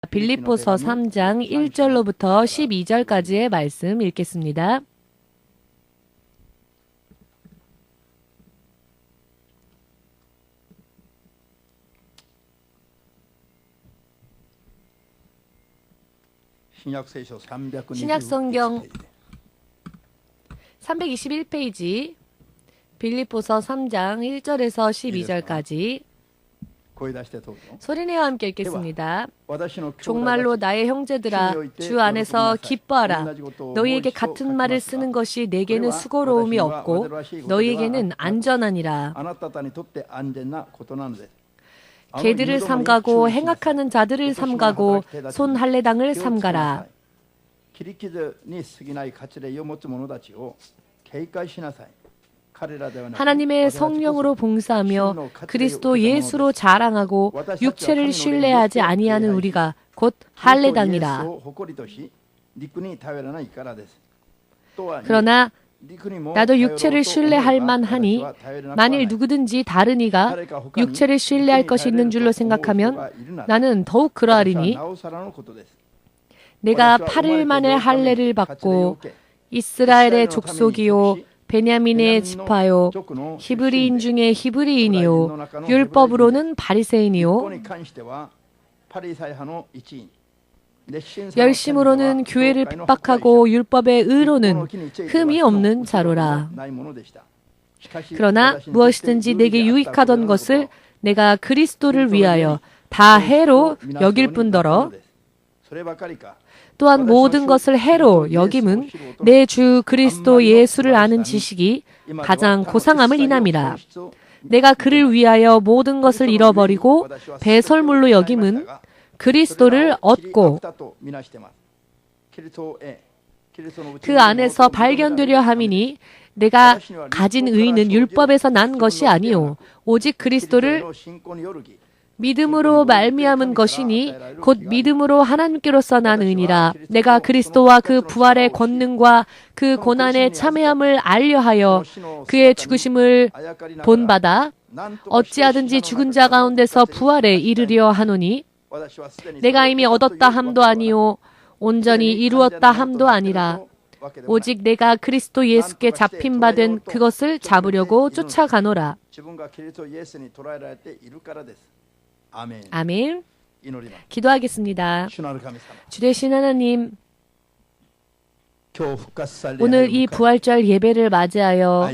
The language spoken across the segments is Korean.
빌립보서 3장 1절로부터 12절까지의 말씀 읽겠습니다. 신약성경 321페이지 빌립보서 3장 1절에서 12절까지 소리내어 함께 읽겠습니다. 종말로 나의 형제들아, 주 안에서 기뻐하라. 너희에게 같은 말을 쓰는 것이 내게는 수고로움이 없고 너희에게는 안전하니라. 개들을 삼가고 행악하는 자들을 삼가고 손 할례당을 삼가라. 하나님의 성령으로 봉사하며 그리스도 예수로 자랑하고 육체를 신뢰하지 아니하는 우리가 곧 할례당이라. 그러나 나도 육체를 신뢰할 만하니 만일 누구든지 다른 이가 육체를 신뢰할 것이 있는 줄로 생각하면 나는 더욱 그러하리니 내가 8일 만에 할례를 받고 이스라엘의 족속이요 베냐민의 지파요 히브리인 중에 히브리인이요 율법으로는 바리새인이요 열심으로는 교회를 핍박하고 율법의 의로는 흠이 없는 자로라. 그러나 무엇이든지 내게 유익하던 것을 내가 그리스도를 위하여 다 해로 여길 뿐더러 또한 모든 것을 해로 여김은 내 주 그리스도 예수를 아는 지식이 가장 고상함을 인함이라. 내가 그를 위하여 모든 것을 잃어버리고 배설물로 여김은 그리스도를 얻고 그 안에서 발견되려 함이니 내가 가진 의는 율법에서 난 것이 아니요 오직 그리스도를 믿음으로 말미암은 것이니 곧 믿음으로 하나님께로서 난 의니라. 내가 그리스도와 그 부활의 권능과 그 고난의 참회함을 알려하여 그의 죽으심을 본받아 어찌하든지 죽은 자 가운데서 부활에 이르려 하노니 내가 이미 얻었다 함도 아니요 온전히 이루었다 함도 아니라 오직 내가 그리스도 예수께 잡힌 바 된 그것을 잡으려고 쫓아가노라. 아멘. 기도하겠습니다. 주 되신 하나님, 오늘 이 부활절 예배를 맞이하여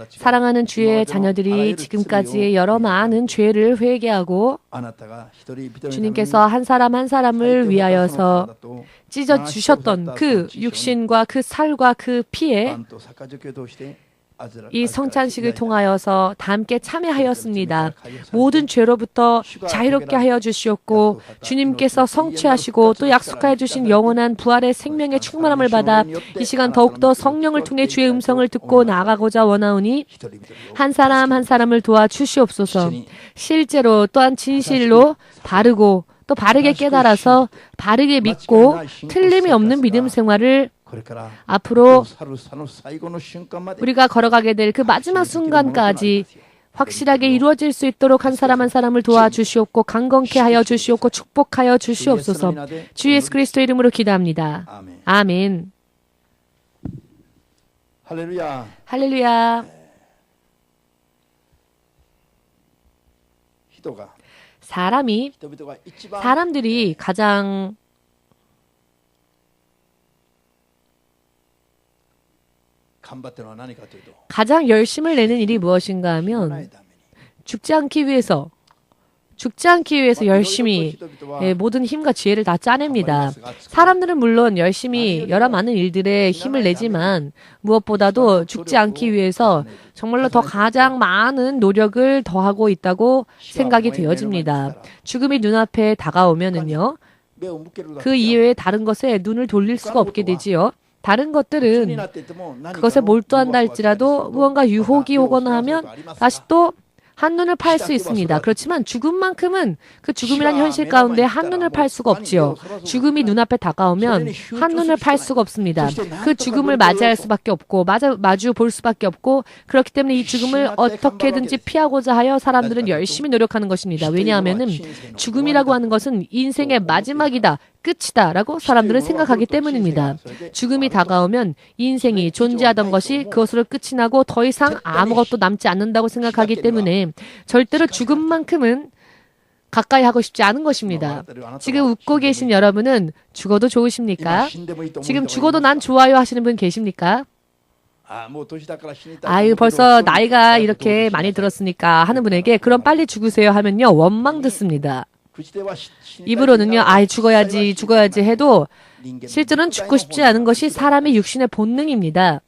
사랑하는 주의 자녀들이 지금까지의 여러 많은 죄를 회개하고 주님께서 한 사람 한 사람을 위하여서 찢어주셨던 그 육신과 그 살과 그 피에 이 성찬식을 통하여서 다 함께 참여하였습니다. 모든 죄로부터 자유롭게 하여 주시옵고 주님께서 성취하시고 또 약속하여 주신 영원한 부활의 생명의 충만함을 받아 이 시간 더욱더 성령을 통해 주의 음성을 듣고 나아가고자 원하오니 한 사람 한 사람을 도와주시옵소서. 실제로 또한 진실로 바르고 또 바르게 깨달아서 바르게 믿고 틀림이 없는 믿음 생활을 앞으로 우리가 걸어가게 될 그 마지막 순간까지 확실하게 이루어질 수 있도록 한 사람 한 사람을 도와주시옵고 강건케 하여 주시옵고 축복하여 주시옵소서. 주 예수 그리스도 이름으로 기도합니다. 아멘. 할렐루야. 할렐루야. 사람들이 가장 열심을 내는 일이 무엇인가 하면 죽지 않기 위해서 열심히 모든 힘과 지혜를 다 짜냅니다. 사람들은 물론 열심히 여러 많은 일들에 힘을 내지만 무엇보다도 죽지 않기 위해서 정말로 더 가장 많은 노력을 더하고 있다고 생각이 되어집니다. 죽음이 눈앞에 다가오면은요, 그 이외에 다른 것에 눈을 돌릴 수가 없게 되지요. 다른 것들은 그것에 몰두한다 할지라도 무언가 유혹이 오거나 하면 다시 또 한눈을 팔 수 있습니다. 그렇지만 죽음만큼은 그 죽음이란 현실 가운데 한눈을 팔 수가 없지요. 죽음이 눈앞에 다가오면 한눈을 팔 수가 없습니다. 그 죽음을 맞이할 수밖에 없고 마주 볼 수밖에 없고 그렇기 때문에 이 죽음을 어떻게든지 피하고자 하여 사람들은 열심히 노력하는 것입니다. 왜냐하면은 죽음이라고 하는 것은 인생의 마지막이다. 끝이다 라고 사람들은 생각하기 때문입니다. 죽음이 다가오면 인생이 존재하던 것이 그것으로 끝이 나고 더 이상 아무것도 남지 않는다고 생각하기 때문에 절대로 죽음만큼은 가까이 하고 싶지 않은 것입니다. 지금 웃고 계신 여러분은 죽어도 좋으십니까? 지금 죽어도 난 좋아요 하시는 분 계십니까? 아유, 벌써 나이가 이렇게 많이 들었으니까 하는 분에게 그럼 빨리 죽으세요 하면요, 원망 듣습니다. 입으로는요, 아이, 죽어야지 해도 실제로는 죽고 싶지 않은 것이 사람의 육신의 본능입니다.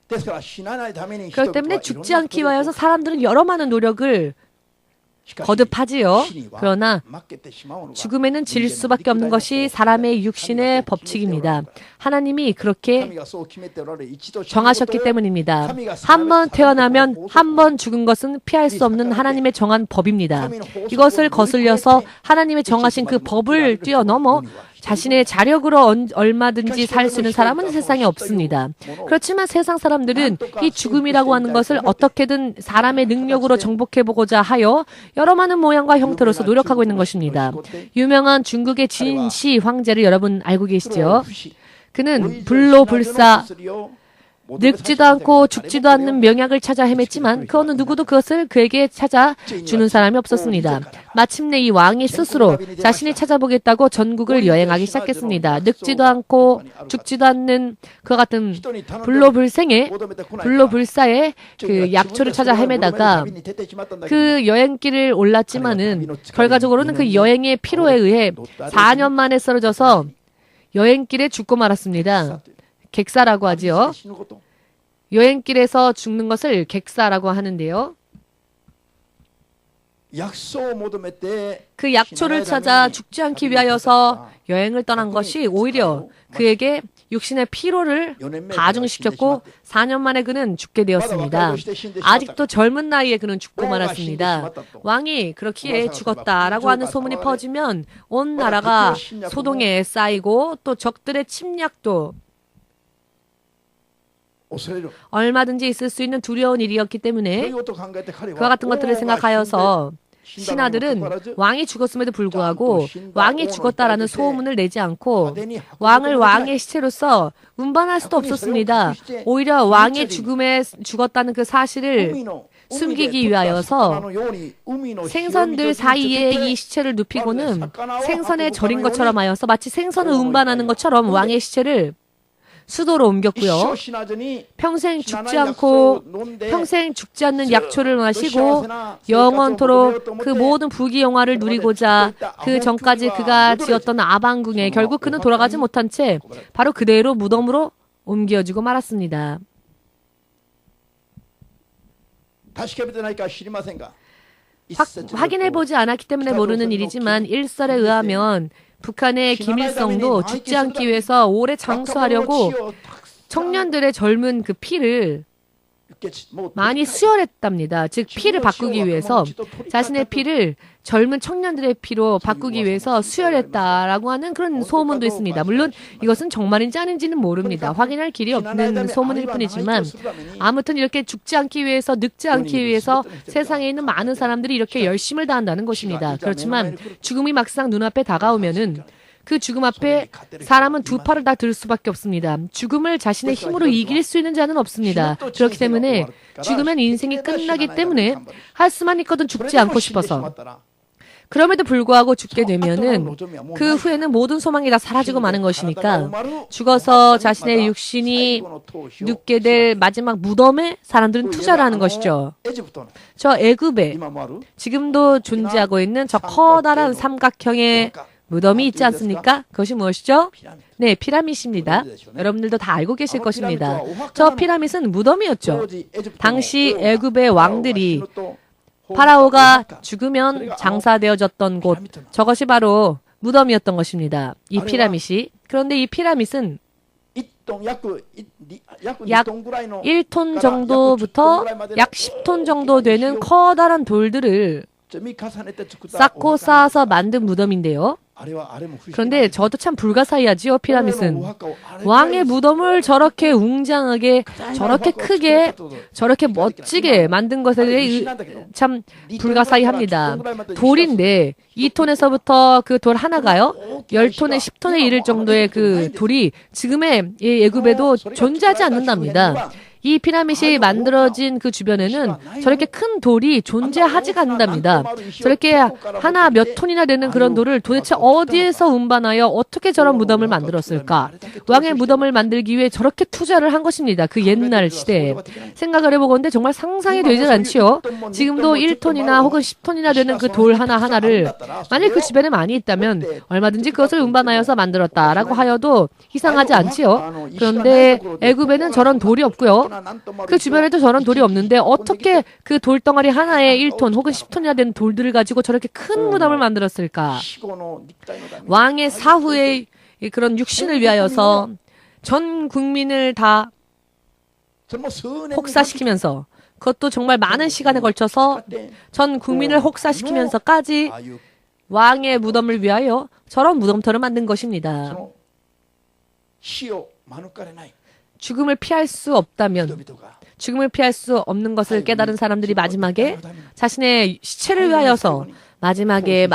그렇기 때문에 죽지 않기 위하여서 사람들은 여러 많은 노력을 거듭하지요. 그러나 죽음에는 질 수밖에 없는 것이 사람의 육신의 법칙입니다. 하나님이 그렇게 정하셨기 때문입니다. 한 번 태어나면 한 번 죽은 것은 피할 수 없는 하나님의 정한 법입니다. 이것을 거슬려서 하나님의 정하신 그 법을 뛰어넘어 자신의 자력으로 얼마든지 살 수 있는 사람은 세상에 없습니다. 그렇지만 세상 사람들은 이 죽음이라고 하는 것을 어떻게든 사람의 능력으로 정복해보고자 하여 여러 많은 모양과 형태로서 노력하고 있는 것입니다. 유명한 중국의 진시 황제를 여러분 알고 계시죠? 그는 불로불사 늙지도 않고 죽지도 않는 명약을 찾아 헤맸지만 그 어느 누구도 그것을 그에게 찾아주는 사람이 없었습니다. 마침내 이 왕이 스스로 자신이 찾아보겠다고 전국을 여행하기 시작했습니다. 늙지도 않고 죽지도 않는 그와 같은 불로불사의 그 약초를 찾아 헤매다가 그 여행길을 올랐지만은 결과적으로는 그 여행의 피로에 의해 4년 만에 쓰러져서 여행길에 죽고 말았습니다. 객사라고 하지요. 여행길에서 죽는 것을 객사라고 하는데요. 그 약초를 찾아 죽지 않기 위하여서 여행을 떠난 것이 오히려 그에게 육신의 피로를 가중시켰고 4년 만에 그는 죽게 되었습니다. 아직도 젊은 나이에 그는 죽고 말았습니다. 왕이 그렇기에 죽었다라고 하는 소문이 퍼지면 온 나라가 소동에 쌓이고 또 적들의 침략도 얼마든지 있을 수 있는 두려운 일이었기 때문에 그와 같은 것들을 생각하여서 신하들은 왕이 죽었음에도 불구하고 왕이 죽었다라는 소문을 내지 않고 왕을 왕의 시체로서 운반할 수도 없었습니다. 오히려 왕의 죽음에 죽었다는 그 사실을 숨기기 위하여서 생선들 사이에 이 시체를 눕히고는 생선에 절인 것처럼 하여서 마치 생선을 운반하는 것처럼 왕의 시체를 수도로 옮겼고요. 평생 죽지 않고 평생 죽지 않는 약초를 마시고 영원토록 그 모든 부귀영화를 누리고자 그 전까지 그가 지었던 아방궁에 결국 그는 돌아가지 못한 채 바로 그대로 무덤으로 옮겨지고 말았습니다. 확인해보지 않았기 때문에 모르는 일이지만 일설에 의하면 북한의 김일성도 죽지 않기 위해서 오래 장수하려고 청년들의 젊은 그 피를 많이 수혈했답니다. 즉 피를 바꾸기 위해서 자신의 피를 젊은 청년들의 피로 바꾸기 위해서 수혈했다라고 하는 그런 소문도 있습니다. 물론 이것은 정말인지 아닌지는 모릅니다. 확인할 길이 없는 소문일 뿐이지만 아무튼 이렇게 죽지 않기 위해서 늙지 않기 위해서 세상에 있는 많은 사람들이 이렇게 열심을 다한다는 것입니다. 그렇지만 죽음이 막상 눈앞에 다가오면은 그 죽음 앞에 사람은 두 팔을 다 들 수밖에 없습니다. 죽음을 자신의 힘으로 이길 수 있는 자는 없습니다. 그렇기 때문에 죽으면 인생이 끝나기 때문에 할 수만 있거든 죽지 않고 싶어서. 그럼에도 불구하고 죽게 되면은 그 후에는 모든 소망이 다 사라지고 마는 것이니까 죽어서 자신의 육신이 눕게 될 마지막 무덤에 사람들은 투자를 하는 것이죠. 저 애굽에 지금도 존재하고 있는 저 커다란 삼각형의 무덤이 있지 않습니까? 그것이 무엇이죠? 네, 피라밋입니다. 여러분들도 다 알고 계실 것입니다. 저 피라밋은 무덤이었죠. 당시 애굽의 왕들이 파라오가 죽으면 장사되어졌던 곳, 저것이 바로 무덤이었던 것입니다. 이 피라밋이. 그런데 이 피라밋은 약 1톤 정도부터 약 10톤 정도 되는 커다란 돌들을 쌓고 쌓아서 만든 무덤인데요. 그런데 저도 참 불가사의하지요. 피라밋은 왕의 무덤을 저렇게 웅장하게, 저렇게 크게, 저렇게 멋지게 만든 것에 대해 참 불가사의합니다. 돌인데 2톤에서부터 그 돌 하나가요 10톤에 10톤에 이를 정도의 그 돌이 지금의 이 애굽에도 존재하지 않는답니다. 이 피라밋이 만들어진 그 주변에는 저렇게 큰 돌이 존재하지가 않는답니다. 저렇게 하나 몇 톤이나 되는 그런 돌을 도대체 어디에서 운반하여 어떻게 저런 무덤을 만들었을까? 왕의 무덤을 만들기 위해 저렇게 투자를 한 것입니다. 그 옛날 시대에. 생각을 해보건데 정말 상상이 되질 않지요. 지금도 1톤이나 혹은 10톤이나 되는 그 돌 하나하나를 만약 그 주변에 많이 있다면 얼마든지 그것을 운반하여서 만들었다라고 하여도 이상하지 않지요. 그런데 애굽에는 저런 돌이 없고요. 그 주변에도 저런 돌이 없는데 어떻게 그 돌덩어리 하나에 1톤 혹은 10톤이나 되는 돌들을 가지고 저렇게 큰 무덤을 만들었을까? 왕의 사후의 그런 육신을 위하여서 전 국민을 다 혹사시키면서 그것도 정말 많은 시간에 걸쳐서 전 국민을 혹사시키면서까지 왕의 무덤을 위하여 저런 무덤터를 만든 것입니다. 죽음을 피할 수 없다면 죽음을 피할 수 없는 것을 깨달은 사람들이 마지막에 자신의 시체를 위하여서 마지막에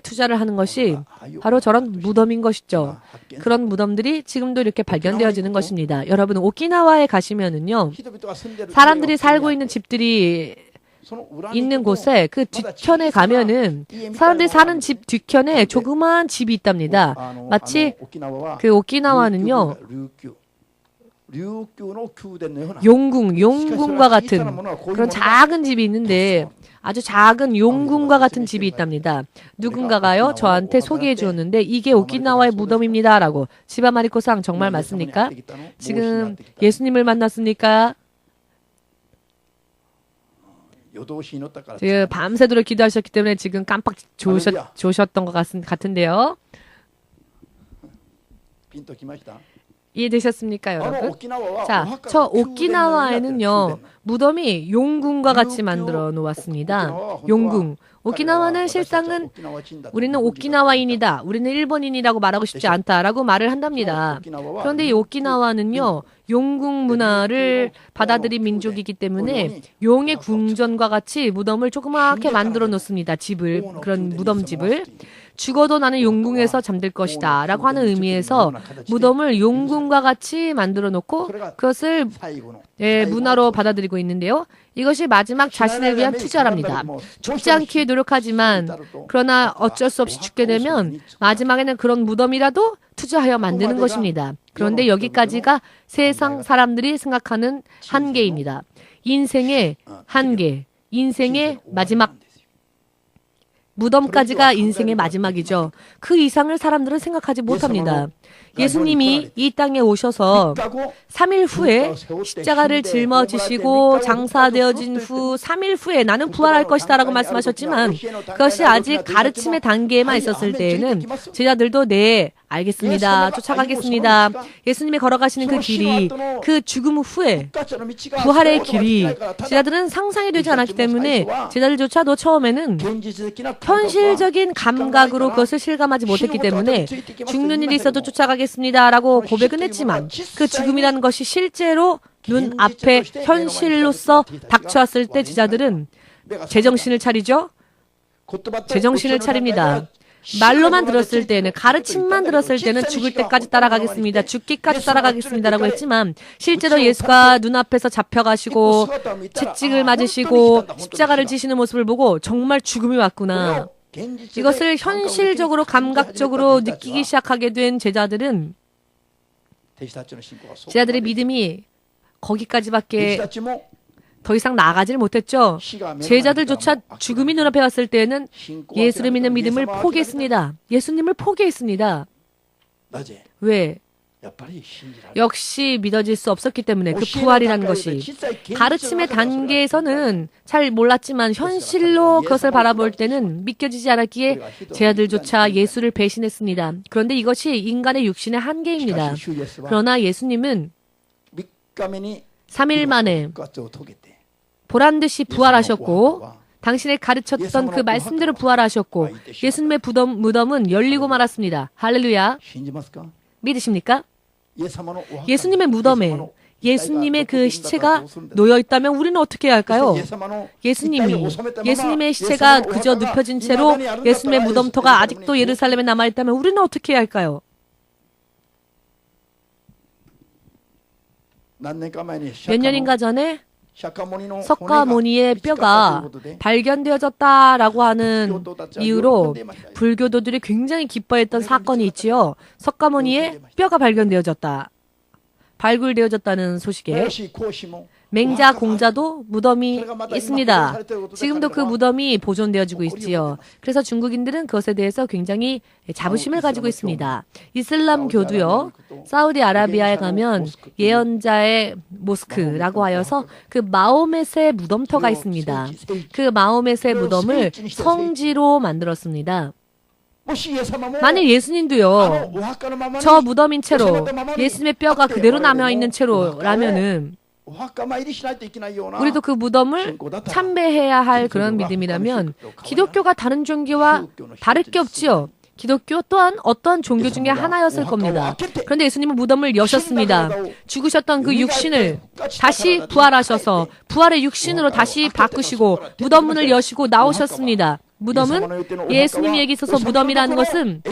투자를 하는 것이 바로 저런 무덤인 것이죠. 그런 무덤들이 지금도 이렇게 발견되어지는 것입니다. 여러분 오키나와에 가시면은요. 사람들이 살고 있는 집들이 있는 곳에 그 뒤편에 가면은 사람들이 사는 집 뒤편에 조그마한 집이 있답니다. 마치 그 오키나와는요. 용궁과 같은 그런 작은 집이 있는데 아주 작은 용궁과 같은 집이 있답니다. 누군가가요 저한테 소개해 주었는데 이게 오키나와의 무덤입니다 라고. 시바마리코상 정말 맞습니까? 지금 예수님을 만났습니까? 지금 밤새도록 기도하셨기 때문에 지금 깜빡 좋으셨던 것 같은데요. 이해되셨습니까, 여러분? 자, 저 오키나와에는요, 무덤이 용궁과 같이 만들어 놓았습니다. 용궁. 오키나와는 실상은 우리는 오키나와인이다. 우리는 일본인이라고 말하고 싶지 않다라고 말을 한답니다. 그런데 이 오키나와는요, 용궁 문화를 받아들인 민족이기 때문에 용의 궁전과 같이 무덤을 조그맣게 만들어 놓습니다. 집을, 그런 무덤집을. 죽어도 나는 용궁에서 잠들 것이다 라고 하는 의미에서 무덤을 용궁과 같이 만들어 놓고 그것을 문화로 받아들이고 있는데요. 이것이 마지막 자신을 위한 투자랍니다. 죽지 않기 노력하지만 그러나 어쩔 수 없이 죽게 되면 마지막에는 그런 무덤이라도 투자하여 만드는 것입니다. 그런데 여기까지가 세상 사람들이 생각하는 한계입니다. 인생의 한계, 인생의 마지막 무덤까지가 인생의 마지막이죠. 그 이상을 사람들은 생각하지 못합니다. 예수님이 이 땅에 오셔서 3일 후에 십자가를 짊어지시고 장사되어진 후 3일 후에 나는 부활할 것이다 라고 말씀하셨지만 그것이 아직 가르침의 단계에만 있었을 때에는 제자들도 네, 알겠습니다. 쫓아가겠습니다. 예수님이 걸어가시는 그 길이, 그 죽음 후에 부활의 길이 제자들은 상상이 되지 않았기 때문에 제자들조차도 처음에는 현실적인 감각으로 그것을 실감하지 못했기 때문에 죽는 일이 있어도 쫓아가겠습니다 라고 고백은 했지만 그 죽음이라는 것이 실제로 눈앞에 현실로서 닥쳐왔을 때 제자들은 제정신을 차리죠. 제정신을 차립니다. 말로만 들었을 때는, 가르침만 들었을 때는 죽을 때까지 따라가겠습니다. 죽기까지 따라가겠습니다라고 했지만 실제로 예수가 눈앞에서 잡혀가시고 채찍을 맞으시고 십자가를 지시는 모습을 보고 정말 죽음이 왔구나. 이것을 현실적으로 감각적으로 느끼기 시작하게 된 제자들은 제자들의 믿음이 거기까지밖에 더 이상 나아가지를 못했죠. 제자들조차 죽음이 눈앞에 왔을 때에는 예수를 믿는 믿음을 포기했습니다. 예수님을 포기했습니다. 왜? 역시 믿어질 수 없었기 때문에 그 부활이라는 것이 가르침의 단계에서는 잘 몰랐지만 현실로 그것을 바라볼 때는 믿겨지지 않았기에 제 아들조차 예수를 배신했습니다. 그런데 이것이 인간의 육신의 한계입니다. 그러나 예수님은 3일 만에 보란듯이 부활하셨고 당신의 가르쳤던 그 말씀대로 부활하셨고 예수님의 무덤은 열리고 말았습니다. 할렐루야. 믿으십니까? 예수님의 무덤에 예수님의 그 시체가 놓여 있다면 우리는 어떻게 해야 할까요? 예수님의 시체가 그저 눕혀진 채로 예수님의 무덤터가 아직도 예루살렘에 남아 있다면 우리는 어떻게 해야 할까요? 몇 년인가 전에 석가모니의 뼈가 발견되어졌다라고 하는 이유로 불교도들이 굉장히 기뻐했던 사건이 있지요. 석가모니의 뼈가 발굴되어졌다는 소식에 맹자 공자도 무덤이 있습니다. 지금도 그 무덤이 보존되어지고 있지요. 그래서 중국인들은 그것에 대해서 굉장히 자부심을 가지고 있습니다. 이슬람교도요. 사우디아라비아에 가면 예언자의 모스크라고 하여서 그 마호멧의 무덤터가 있습니다. 그 마호멧의 무덤을 성지로 만들었습니다. 만약 예수님도요, 저 무덤인 채로 예수님의 뼈가 그대로 남아있는 채로라면은 우리도 그 무덤을 참배해야 할 그런 믿음이라면 기독교가 다른 종교와 다를 게 없지요. 기독교 또한 어떤 종교 중에 하나였을 겁니다. 그런데 예수님은 무덤을 여셨습니다. 죽으셨던 그 육신을 다시 부활하셔서 부활의 육신으로 다시 바꾸시고 무덤 문을 여시고 나오셨습니다. 무덤은 예수님에게 있어서 무덤이라는 것은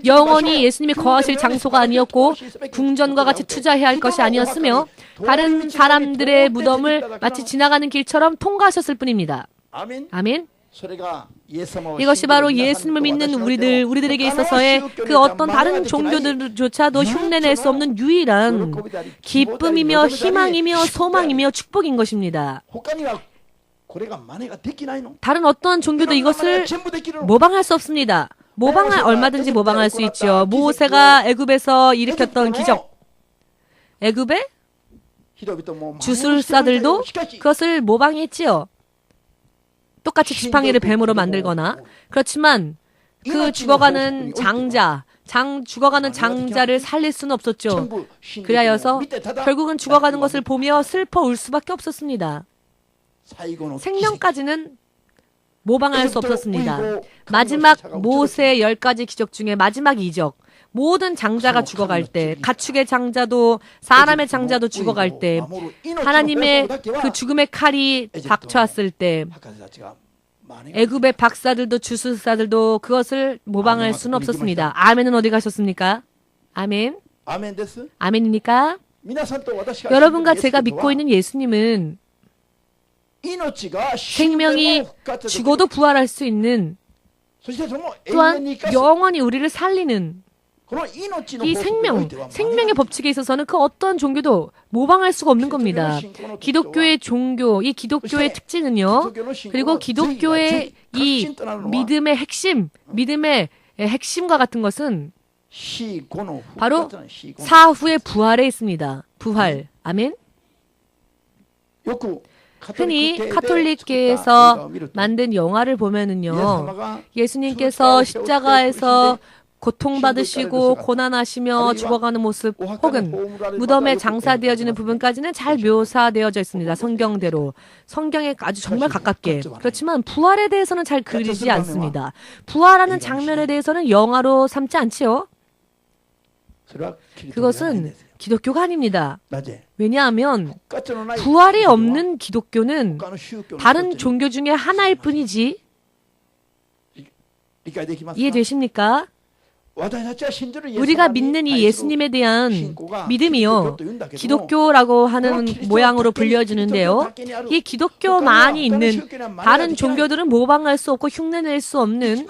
영원히 예수님이 거하실 장소가 아니었고 궁전과 같이 투자해야 할 것이 아니었으며 다른 사람들의 무덤을 마치 지나가는 길처럼 통과하셨을 뿐입니다. 아멘. 이것이 바로 예수님을 믿는 우리들에게 있어서의 그 어떤 다른 종교들조차도 흉내낼 수 없는 유일한 기쁨이며 희망이며 소망이며 축복인 것입니다. 다른 어떤 종교도 이것을 모방할 수 없습니다. 얼마든지 모방할 수 있죠. 모세가 애굽에서 일으켰던 기적. 애굽의 주술사들도 그것을 모방했지요. 똑같이 지팡이를 뱀으로 만들거나. 그렇지만 그 죽어가는 장자를 살릴 수는 없었죠. 그리하여서 결국은 죽어가는 것을 보며 슬퍼 울 수밖에 없었습니다. 생명까지는 모방할 수 없었습니다. 마지막 모세의 10가지 기적 중에 마지막 이적. 모든 장자가 죽어갈 때, 가축의 장자도 사람의 장자도 죽어갈 때, 하나님의 그 죽음의 칼이 닥쳐왔을 때 애굽의 박사들도 주술사들도 그것을 모방할 수는 없었습니다. 아멘은 어디 가셨습니까? 아멘. 아멘입니까? 여러분과 제가 믿고 있는 예수님은 생명이 죽어도 부활할 수 있는, 또한 영원히 우리를 살리는 이 생명의 법칙에 있어서는 그 어떤 종교도 모방할 수가 없는 겁니다. 기독교의 종교, 이 기독교의 특징은요, 그리고 기독교의 이 믿음의 핵심과 같은 것은 바로 사후의 부활에 있습니다. 부활. 아멘. 흔히 카톨릭계에서 만든 영화를 보면은요, 예수님께서 십자가에서 고통받으시고 고난하시며 죽어가는 모습 혹은 무덤에 장사되어지는 부분까지는 잘 묘사되어져 있습니다. 성경대로. 성경에 아주 정말 가깝게. 그렇지만 부활에 대해서는 잘 그리지 않습니다. 부활하는 장면에 대해서는 영화로 삼지 않지요. 그것은 기독교가 아닙니다. 왜냐하면 부활이 없는 기독교는 다른 종교 중에 하나일 뿐이지. 이해되십니까? 우리가 믿는 이 예수님에 대한 믿음이요, 기독교라고 하는 모양으로 불려지는데요, 이 기독교만이 있는 다른 종교들은 모방할 수 없고 흉내낼 수 없는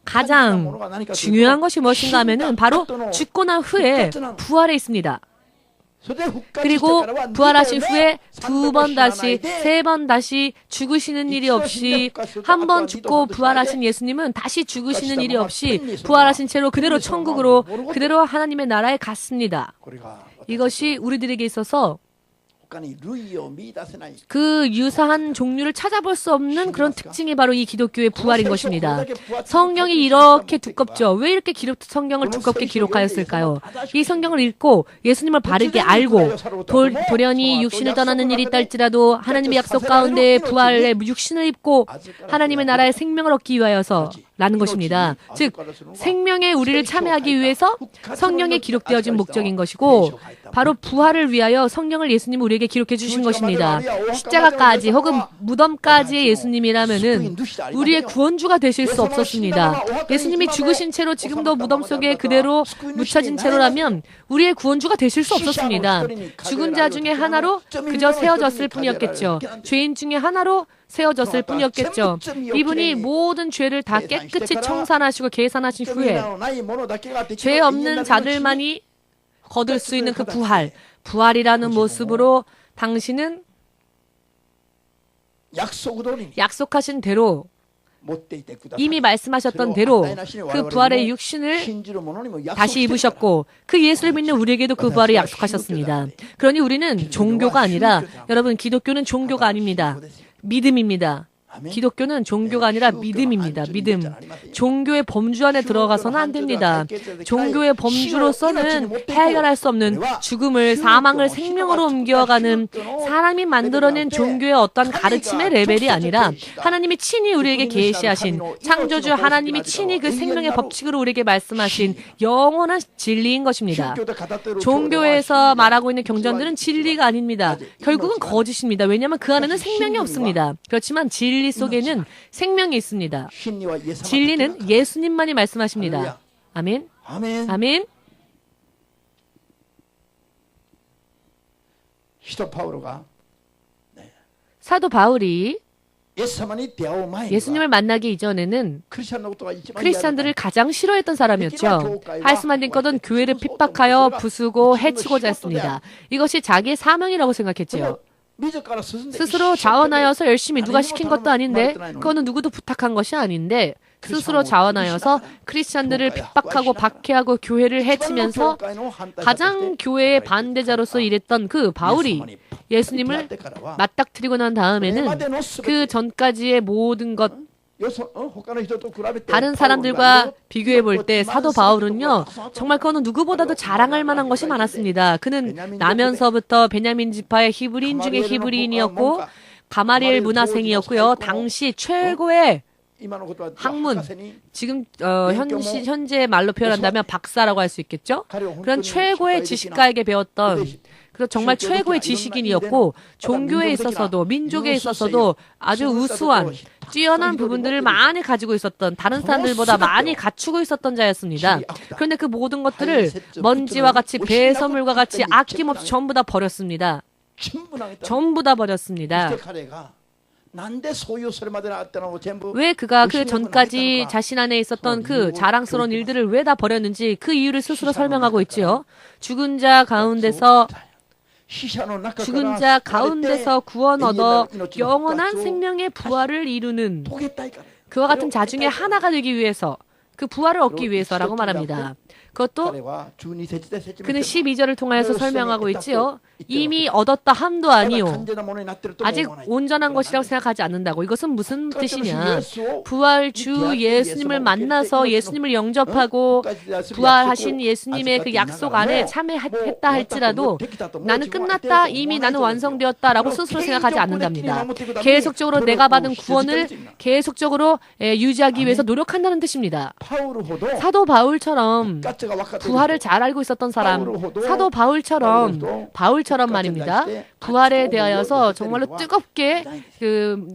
가장 중요한 것이 무엇인가 하면은 바로 죽고 난 후에 부활에 있습니다. 그리고 부활하신 후에 2번 다시, 3번 다시 죽으시는 일이 없이, 한 번 죽고 부활하신 예수님은 다시 죽으시는 일이 없이 부활하신 채로 그대로 천국으로, 그대로 하나님의 나라에 갔습니다. 이것이 우리들에게 있어서 그 유사한 종류를 찾아볼 수 없는 그런 특징이 바로 이 기독교의 부활인 것입니다. 성경이 이렇게 두껍죠. 왜 이렇게 성경을 두껍게 기록하였을까요? 이 성경을 읽고 예수님을 바르게 알고 돌연히 육신을 떠나는 일이 있다 할지라도 하나님의 약속 가운데 부활의 육신을 입고 하나님의 나라의 생명을 얻기 위하여서 라는 것입니다. 즉 생명의 우리를 참여하기 위해서 성경에 기록되어진 목적인 것이고 바로 부활을 위하여 성경을 예수님은 우리에게 기록해 주신 것입니다. 십자가까지 혹은 무덤까지의 예수님이라면은 우리의 구원주가 되실 수 없었습니다. 예수님이 죽으신 채로 지금도 무덤 속에 그대로 묻혀진 채로라면 우리의 구원주가 되실 수 없었습니다. 죽은 자 중에 하나로 그저 세워졌을 뿐이었겠죠. 죄인 중에 하나로 세워졌을 뿐이었겠죠. 이분이 모든 죄를 다 깨끗이 청산하시고 계산하신 후에 죄 없는 자들만이 거둘 수 있는 그 부활이라는 모습으로 당신은 약속하신 대로 이미 말씀하셨던 대로 그 부활의 육신을 다시 입으셨고 그 예수를 믿는 우리에게도 그 부활을 약속하셨습니다. 그러니 우리는 종교가 아니라 여러분 기독교는 종교가 아닙니다. 믿음입니다. 기독교는 종교가 아니라 믿음입니다. 믿음. 종교의 범주 안에 들어가서는 안 됩니다. 종교의 범주로서는 해결할 수 없는 죽음을 사망을 생명으로 옮겨가는 사람이 만들어낸 종교의 어떤 가르침의 레벨이 아니라 하나님이 친히 우리에게 계시하신 창조주 하나님이 친히 그 생명의 법칙으로 우리에게 말씀하신 영원한 진리인 것입니다. 종교에서 말하고 있는 경전들은 진리가 아닙니다. 결국은 거짓입니다. 왜냐하면 그 안에는 생명이 없습니다. 그렇지만 진리 속에는 생명이 있습니다. 진리는 예수님만이 말씀하십니다. 아멘. 아멘. 사도 바울이 예수님을 만나기 이전에는 크리스찬들을 가장 싫어했던 사람이었죠. 할스만딩거든 교회를 핍박하여 부수고 해치고자 했습니다. 이것이 자기의 사명이라고 생각했지요. 스스로 자원하여서 열심히 누가 시킨 것도 아닌데 그거는 누구도 부탁한 것이 아닌데 스스로 자원하여서 크리스찬들을 핍박하고 박해하고 교회를 해치면서 가장 교회의 반대자로서 일했던 그 바울이 예수님을 맞닥뜨리고 난 다음에는 그 전까지의 모든 것 다른 사람들과 비교해 볼 때 사도 바울은요 정말 그거는 누구보다도 자랑할 만한 것이 많았습니다. 그는 나면서부터 베냐민 지파의 히브리인 중에 히브리인이었고 가마리엘 문화생이었고요. 당시 최고의 학문, 지금 현재 말로 표현한다면 박사라고 할 수 있겠죠? 그런 최고의 지식가에게 배웠던 정말 최고의 지식인이었고 종교에 있어서도 민족에 있어서도 아주 우수한 뛰어난 부분들을 많이 가지고 있었던 다른 사람들보다 많이 갖추고 있었던 자였습니다. 그런데 그 모든 것들을 먼지와 같이 배설물과 같이 아낌없이 전부 다 버렸습니다. 전부 다 버렸습니다. 왜 그가 그 전까지 자신 안에 있었던 그 자랑스러운 일들을 왜 다 버렸는지 그 이유를 스스로 설명하고 있지요. 죽은 자 가운데서 구원 얻어 영원한 생명의 부활을 이루는 그와 같은 자 중에 하나가 되기 위해서 그 부활을 얻기 위해서라고 말합니다. 그것도 그는 12절을 통하여서 설명하고 있지요. 이미 얻었다 함도 아니요. 아직 온전한 것이라고 생각하지 않는다고. 이것은 무슨 뜻이냐. 부활주 예수님을 만나서 예수님을 영접하고 부활하신 예수님의 그 약속 안에 참여했다 할지라도 나는 끝났다. 이미 나는 완성되었다라고 스스로 생각하지 않는답니다. 계속적으로 내가 받은 구원을 계속적으로 유지하기 위해서 노력한다는 뜻입니다. 사도 바울처럼 부활을 잘 알고 있었던 사람, 사도 바울처럼 말입니다. 부활에 대하여서 정말로 뜨겁게 그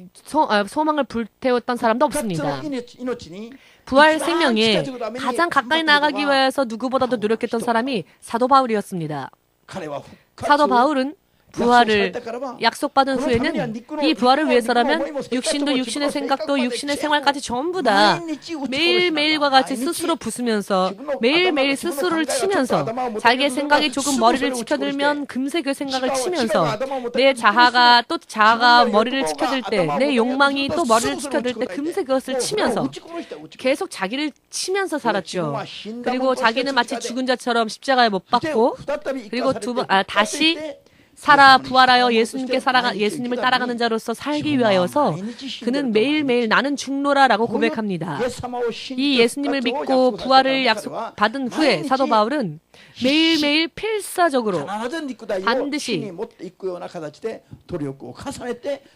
소망을 불태웠던 사람도 없습니다. 부활 생명에 가장 가까이 나가기 위해서 누구보다도 노력했던 사람이 사도 바울이었습니다. 사도 바울은 부활을 약속받은 후에는 이 부활을 위해서라면 육신도 육신의 생각도 육신의 생활까지 전부 다 매일매일과 같이 스스로 부수면서 매일매일 스스로를 치면서 자기의 생각이 조금 머리를 치켜들면 금세 그 생각을 치면서 내 자아가 머리를 치켜들 때 내 욕망이 또 머리를 치켜들 때 금세 그것을 치면서 계속 자기를 치면서 살았죠. 그리고 자기는 마치 죽은 자처럼 십자가에 못 박고 그리고 다시 부활하여 예수님을 따라가는 자로서 살기 위하여서 그는 매일매일 나는 죽노라라고 고백합니다. 이 예수님을 믿고 부활을 약속받은 후에 사도 바울은 매일매일 필사적으로 반드시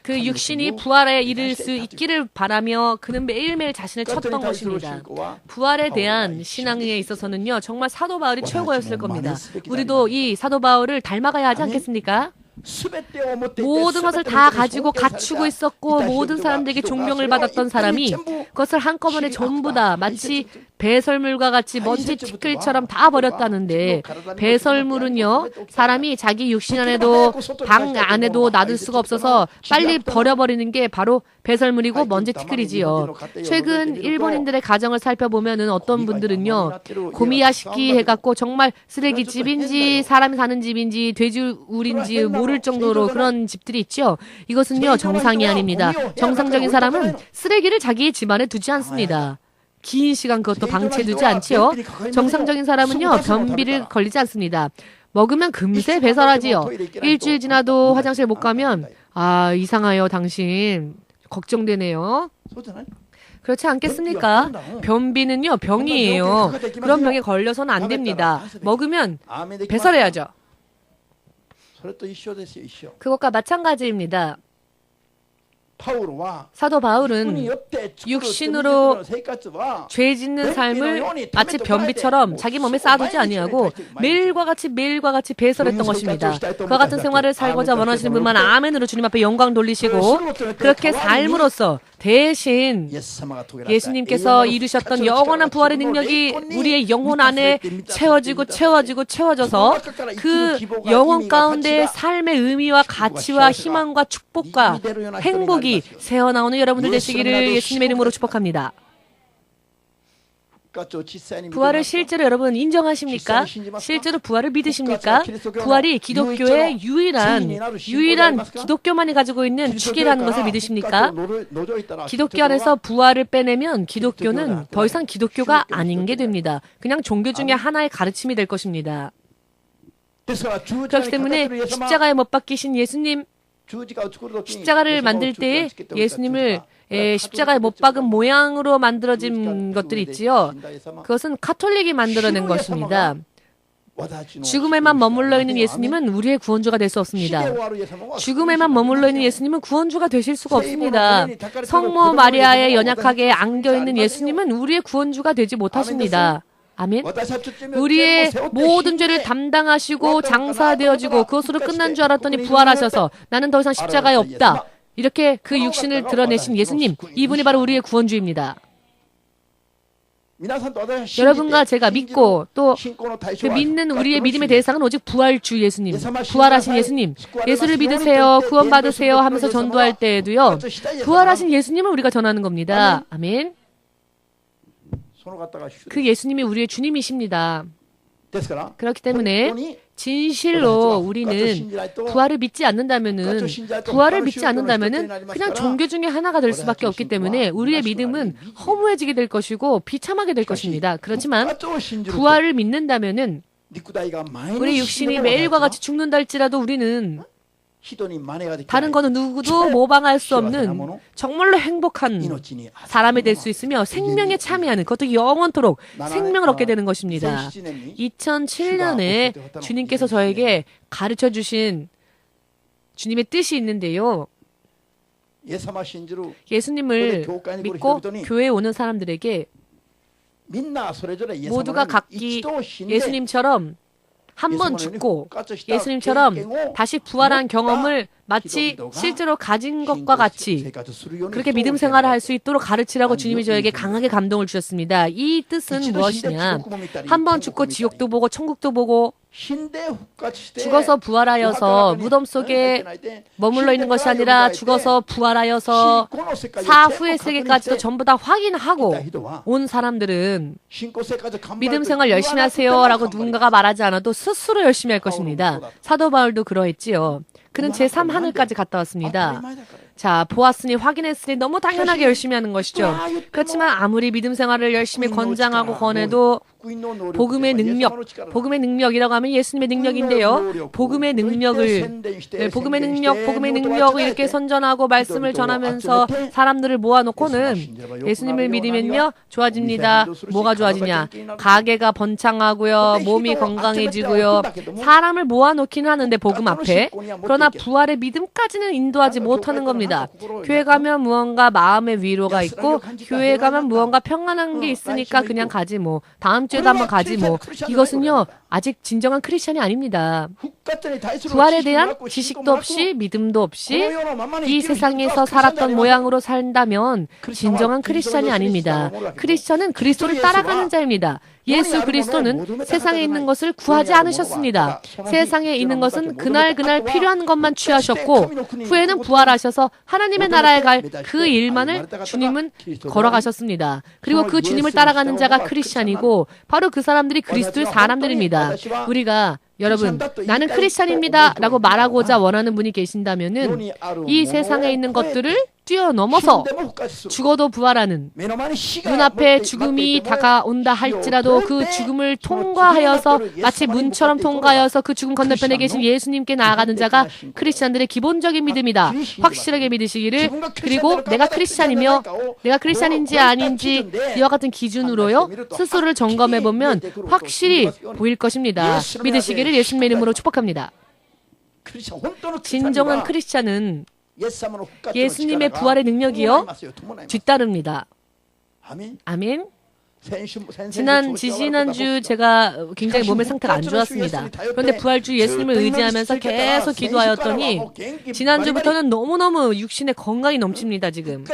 그 육신이 부활에 이를 수 있기를 바라며 그는 매일매일 자신을 쳤던 것입니다. 부활에 대한 신앙에 있어서는요, 정말 사도 바울이 최고였을 겁니다. 우리도 이 사도 바울을 닮아가야 하지 않겠습니까? 모든 것을 다 가지고 갖추고 있었고 모든 사람들에게 존경을 받았던 사람이 그것을 한꺼번에 전부 다 마치 배설물과 같이 먼지 티끌처럼 다 버렸다는데, 배설물은요 사람이 자기 육신 안에도 방 안에도 놔둘 수가 없어서 빨리 버려버리는 게 바로 배설물이고 먼지 티끌이지요. 최근 일본인들의 가정을 살펴보면은 어떤 분들은요 고미야시키 해갖고 정말 쓰레기집인지 사람이 사는 집인지 돼지우리인지 모를 정도로 그런 집들이 있죠. 이것은요 정상이 아닙니다. 정상적인 사람은 쓰레기를 자기의 집안에 두지 않습니다. 긴 시간 그것도 방치해두지 않지요. 정상적인 사람은요 변비를 걸리지 않습니다. 먹으면 금세 배설하지요. 일주일 지나도 화장실 못 가면 이상하여 당신 걱정되네요. 그렇지 않겠습니까? 변비는요 병이에요. 그런 병에 걸려서는 안 됩니다. 먹으면 배설해야죠. 그것과 마찬가지입니다. 사도 바울은 육신으로 죄 짓는 삶을 마치 변비처럼 자기 몸에 쌓아두지 아니하고 매일과 같이 배설했던 것입니다. 그와 같은 생활을 살고자 원하시는 분만 아멘으로 주님 앞에 영광 돌리시고, 그렇게 삶으로써 대신 예수님께서 이루셨던 영원한 부활의 능력이 우리의 영혼 안에 채워져서 그 영혼 가운데 삶의 의미와 가치와 희망과 축복과 행복이 새어나오는 여러분들 되시기를 예수님의 이름으로 축복합니다. 부활을 실제로 여러분 인정하십니까? 실제로 부활을 믿으십니까? 부활이 기독교의 유일한 기독교만이 가지고 있는 축이라는 것을 믿으십니까? 기독교 안에서 부활을 빼내면 기독교는 더 이상 기독교가 아닌 게 됩니다. 그냥 종교 중에 하나의 가르침이 될 것입니다. 그렇기 때문에 십자가에 못 박히신 예수님, 십자가를 만들 때에 예수님을 십자가에 못 박은 모양으로 만들어진 것들이 있지요. 그것은 카톨릭이 만들어낸 것입니다. 죽음에만 머물러 있는 예수님은 우리의 구원주가 될 수 없습니다. 죽음에만 머물러 있는 예수님은 구원주가 되실 수가 없습니다. 성모 마리아의 연약하게 안겨있는 예수님은 우리의 구원주가 되지 못하십니다. 아멘. 우리의 모든 죄를 담당하시고 장사되어지고 그것으로 끝난 줄 알았더니 부활하셔서 나는 더 이상 십자가에 없다, 이렇게 그 육신을 드러내신 예수님, 이분이 바로 우리의 구원주입니다. 여러분과 제가 믿고 또 그 믿는 우리의 믿음의 대상은 오직 부활주 예수님, 부활하신 예수님, 예수를 믿으세요, 구원받으세요 하면서 전도할 때에도요 부활하신 예수님을 우리가 전하는 겁니다. 아멘. 그 예수님이 우리의 주님이십니다. 그렇기 때문에 진실로 우리는 부활을 믿지 않는다면은 그냥 종교 중에 하나가 될 수밖에 없기 때문에 우리의 믿음은 허무해지게 될 것이고 비참하게 될 것입니다. 그렇지만 부활을 믿는다면은 우리 육신이 매일과 같이 죽는다 할지라도 우리는 다른 거는 누구도 모방할 수 없는 정말로 행복한 사람이 될 수 있으며 생명에 참여하는, 그것도 영원토록 생명을 얻게 되는 것입니다. 2007년에 주님께서 저에게 가르쳐 주신 주님의 뜻이 있는데요. 예수님을 믿고 교회에 오는 사람들에게 모두가 각기 예수님처럼 한 번 죽고 예수님처럼 다시 부활한 경험을 마치 실제로 가진 것과 같이 그렇게 믿음 생활을 할 수 있도록 가르치라고 주님이 저에게 강하게 감동을 주셨습니다. 이 뜻은 무엇이냐? 한번 죽고 지옥도 보고 천국도 보고 죽어서 부활하여서 무덤 속에 머물러 있는 것이 아니라 죽어서 부활하여서 사후의 세계까지도 전부 다 확인하고 온 사람들은 믿음 생활 열심히 하세요라고 누군가가 말하지 않아도 스스로 열심히 할 것입니다. 사도 바울도 그러했지요. 그는 제3 하늘까지 갔다 왔습니다. 자, 보았으니 확인했으니 너무 당연하게 열심히 하는 것이죠. 그렇지만 아무리 믿음 생활을 열심히 권장하고 권해도 복음의 능력이라고 하면 예수님의 능력인데요. 복음의 능력을 이렇게 선전하고 말씀을 전하면서 사람들을 모아놓고는 예수님을 믿으면요 좋아집니다. 뭐가 좋아지냐? 가게가 번창하고요, 몸이 건강해지고요. 사람을 모아놓기는 하는데 복음 앞에, 그러나 부활의 믿음까지는 인도하지 못하는 겁니다. 교회 가면 무언가 마음의 위로가 있고, 교회 가면 무언가 평안한 게 있으니까 그냥 가지 뭐. 다음 주에도 한번 가지 뭐. 이것은요 아직 진정한 크리스천이 아닙니다. 부활에 대한 지식도 없이 믿음도 없이 이 세상에서 살았던 모양으로 산다면 진정한 크리스천이 아닙니다. 크리스천은 그리스도를 따라가는 자입니다. 예수 그리스도는 세상에 있는 것을 구하지 않으셨습니다. 세상에 있는 것은 그날 필요한 것만 취하셨고 후에는 부활하셔서 하나님의 나라에 갈 그 일만을 주님은 걸어가셨습니다. 그리고 그 주님을 따라가는 자가 크리스천이고 바로 그 사람들이 그리스도의 사람들입니다. 우리가 여러분, 나는 크리스찬입니다 라고 말하고자 원하는 분이 계신다면은 이 세상에 있는 것들을 뛰어넘어서 죽어도 부활하는, 눈앞에 죽음이 다가온다 할지라도 그 죽음을 통과하여서 마치 문처럼 통과하여서 그 죽음 건너편에 계신 예수님께 나아가는 자가 크리스찬들의 기본적인 믿음이다. 확실하게 믿으시기를. 그리고 내가 크리스찬이며 내가 크리스찬인지 아닌지 이와 같은 기준으로요 스스로를 점검해보면 확실히 보일 것입니다. 믿으시기를 예수님의 이름으로 축복합니다. 진정한 크리스찬은 예수님의 부활의 능력이요 뒤따릅니다. 아멘. 지난주 제가 굉장히 몸의 상태가 안 좋았습니다. 그런데 부활주 예수님을 의지하면서 계속 기도하였더니 지난주부터는 너무너무 육신의 건강이 넘칩니다. 지금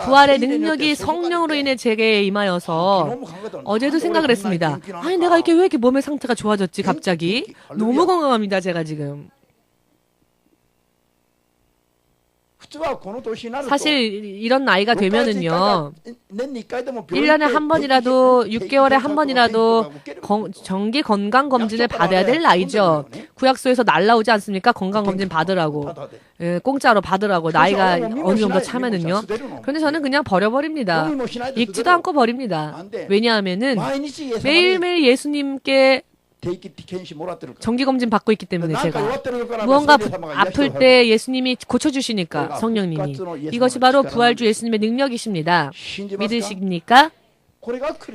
부활의 능력이 성령으로 인해 제게 임하여서 어제도 생각을 했습니다. 아니 내가 왜 이렇게 몸의 상태가 좋아졌지 갑자기. 너무 건강합니다. 제가 지금. 사실 이런 나이가 되면은요 1년에 한 번이라도 6개월에 한 번이라도 정기 건강검진을 받아야 될 나이죠. 구약소에서 날라오지 않습니까? 건강검진 받으라고. 예, 공짜로 받으라고. 나이가 어느 정도 차면은요. 그런데 저는 그냥 버려버립니다. 읽지도 않고 버립니다. 왜냐하면은 매일매일 예수님께 정기검진 받고 있기 때문에 제가 무언가 아플 때 예수님이 고쳐주시니까 성령님이. 이것이 바로 부활주 예수님의 능력이십니다. 믿으십니까?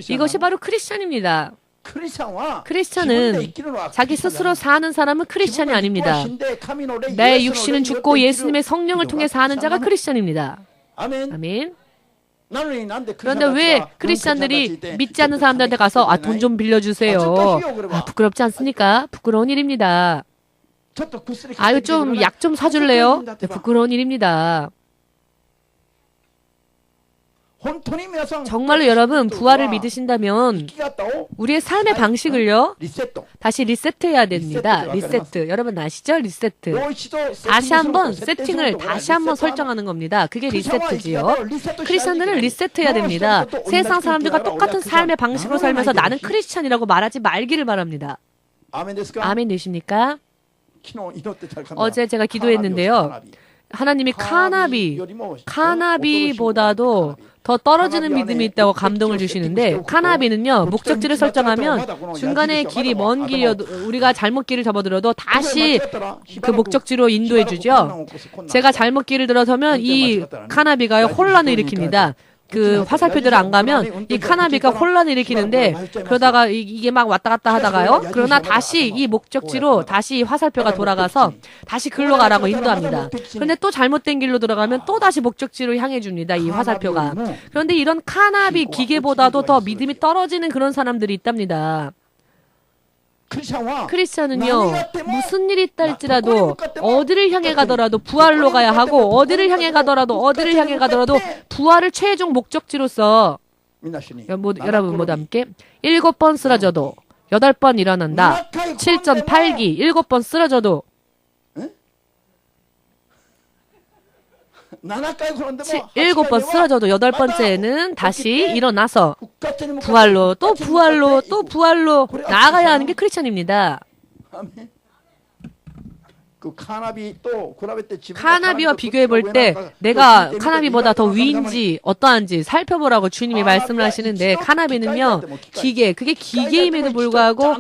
이것이 바로 크리스찬입니다. 크리스찬은 자기 스스로 사는 사람은 크리스찬이 아닙니다. 내 육신은 죽고 예수님의 성령을 통해 사는 자가 크리스찬입니다. 아멘. 그런데 왜 크리스찬들이 믿지 않는 사람들한테 가서 돈 좀 빌려주세요. 부끄럽지 않습니까? 부끄러운 일입니다. 좀 약 좀 사줄래요? 네, 부끄러운 일입니다. 정말로 여러분 부활을 믿으신다면 우리의 삶의 방식을요 다시 리세트해야 됩니다. 리세트. 여러분 아시죠? 리세트. 다시 한번 세팅을 다시 한번 설정하는 겁니다. 그게 리세트지요. 크리스찬들은 리세트해야 됩니다. 세상 사람들과 똑같은 삶의 방식으로 살면서 나는 크리스찬이라고 말하지 말기를 바랍니다. 아멘 되십니까? 어제 제가 기도했는데요. 하나님이 카나비보다도 더 떨어지는 믿음이 있다고 감동을 주시는데, 카나비는요 목적지를 설정하면 중간에 길이 먼 길이어도 우리가 잘못 길을 접어들어도 다시 그 목적지로 인도해 주죠. 제가 잘못 길을 들어서면 이 카나비가요 혼란을 일으킵니다. 그 화살표대로 안 가면 이 카나비가 혼란을 일으키는데, 그러다가 이게 막 왔다 갔다 하다가요 그러나 다시 이 목적지로 다시 화살표가 돌아가서 다시 글로 가라고 인도합니다. 그런데 또 잘못된 길로 들어가면 또 다시 목적지로 향해 줍니다. 이 화살표가. 그런데 이런 카나비 기계보다도 더 믿음이 떨어지는 그런 사람들이 있답니다. 크리스찬은요, 무슨 일이 있다 할지라도 어디를 향해 가더라도 부활로 가야 하고 어디를 향해 가더라도 부활을 최종 목적지로서 여러분 모두 함께 7번 쓰러져도 8번 일어난다. 7전 8기 7번 쓰러져도 7번 쓰러져도 8번째는 다시 일어나서 부활로 또 나아가야 하는 게 크리스찬입니다. 카나비와 비교해 볼 때 내가 카나비보다 더 위인지 어떠한지 살펴보라고 주님이 말씀을 하시는데, 카나비는요 그게 기계임에도 불구하고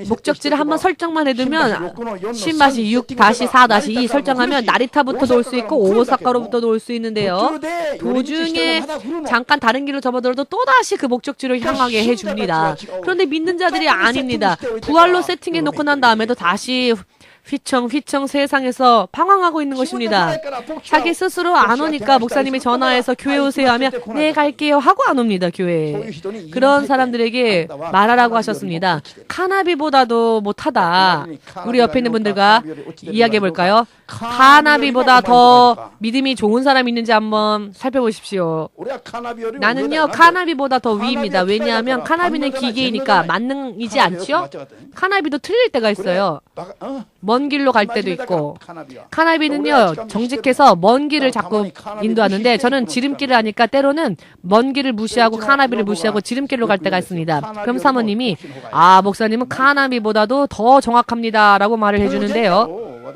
목적지를 한번 설정만 해두면 신바시 6-4-2 설정하면 나리타부터도 올 수 있고 오사카로부터도 올 수 있는데요, 도중에 잠깐 다른 길로 접어들어도 또다시 그 목적지로 향하게 해줍니다. 그런데 믿는 자들이 아닙니다. 부활로 세팅해 놓고 난 다음에도 다시 휘청 세상에서 방황하고 있는 것입니다. 자기 스스로 안 오니까 목사님이 전화해서 교회 오세요 하면 네 갈게요 하고 안 옵니다. 교회에. 그런 사람들에게 말하라고 하셨습니다. 카나비보다도 못하다. 우리 옆에 있는 분들과 이야기해 볼까요? 카나비보다 더 믿음이 좋은 사람이 있는지 한번 살펴보십시오. 나는요 카나비보다 더 위입니다. 왜냐하면 카나비는 기계이니까 만능이지 않지요? 카나비도 틀릴 때가 있어요. 먼 길로 갈 때도 있고, 카나비는요 정직해서 먼 길을 자꾸 인도하는데, 저는 지름길을 하니까 때로는 먼 길을 무시하고 카나비를 무시하고 지름길로 갈 때가 있습니다. 그럼 사모님이 목사님은 카나비보다도 더 정확합니다 라고 말을 해주는데요,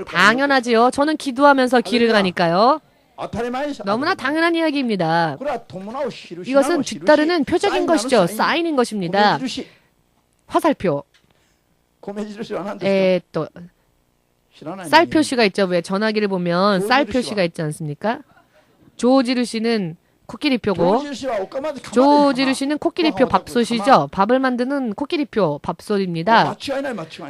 당연하지요. 저는 기도하면서 길을 가니까요. 너무나 당연한 이야기입니다. 이것은 뒤따르는 표적인 것이죠. 사인인 것입니다. 화살표. 또 쌀 표시가 있죠. 왜 전화기를 보면 쌀 표시가 있지 않습니까? 조지르 씨는 코끼리표고, 조지르 씨는 코끼리표 밥솥이죠. 밥을 만드는 코끼리표 밥솥입니다.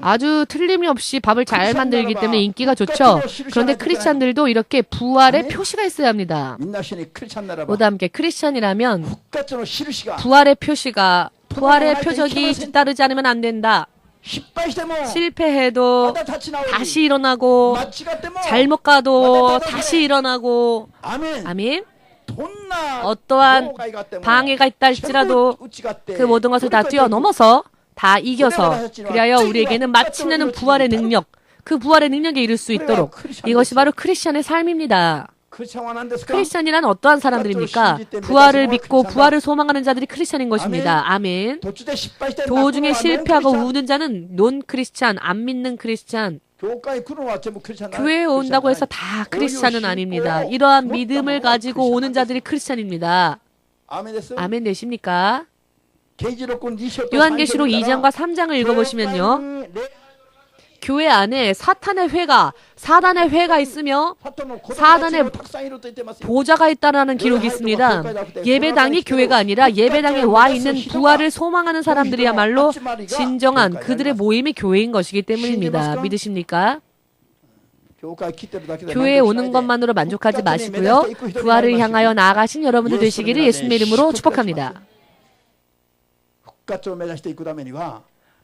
아주 틀림이 없이 밥을 잘 만들기 때문에 인기가 좋죠. 그런데 크리스찬들도 이렇게 부활의 표시가 있어야 합니다. 모두 함께 크리스찬이라면 부활의 표적이 뒤따르지 않으면 안 된다. 실패해도 다시 일어나고, 잘못 가도 다시 일어나고, 아멘. 어떠한 방해가 있다 할지라도 그 모든 것을 다 뛰어넘어서 다 이겨서, 그리하여 우리에게는 마침내는 부활의 능력, 그 부활의 능력에 이를 수 있도록, 이것이 바로 크리스찬의 삶입니다. 크리스찬이란 어떠한 사람들입니까? 부활을 믿고 부활을 소망하는 자들이 크리스찬인 것입니다. 아멘. 도중에 실패하고 우는 자는 논 크리스찬, 안 믿는 크리스찬. 교회에 온다고 해서 다 크리스찬은 아닙니다. 이러한 믿음을 가지고 오는 자들이 크리스찬입니다. 아멘 되십니까? 요한계시록 2장과 3장을 읽어보시면요, 교회 안에 사단의 회가 있으며 사단의 보좌가 있다는 기록이 있습니다. 예배당이 교회가 아니라 예배당에 와 있는 부활을 소망하는 사람들이야말로 진정한 그들의 모임이 교회인 것이기 때문입니다. 믿으십니까? 교회에 오는 것만으로 만족하지 마시고요, 부활을 향하여 나아가신 여러분들 되시기를 예수님의 이름으로 축복합니다.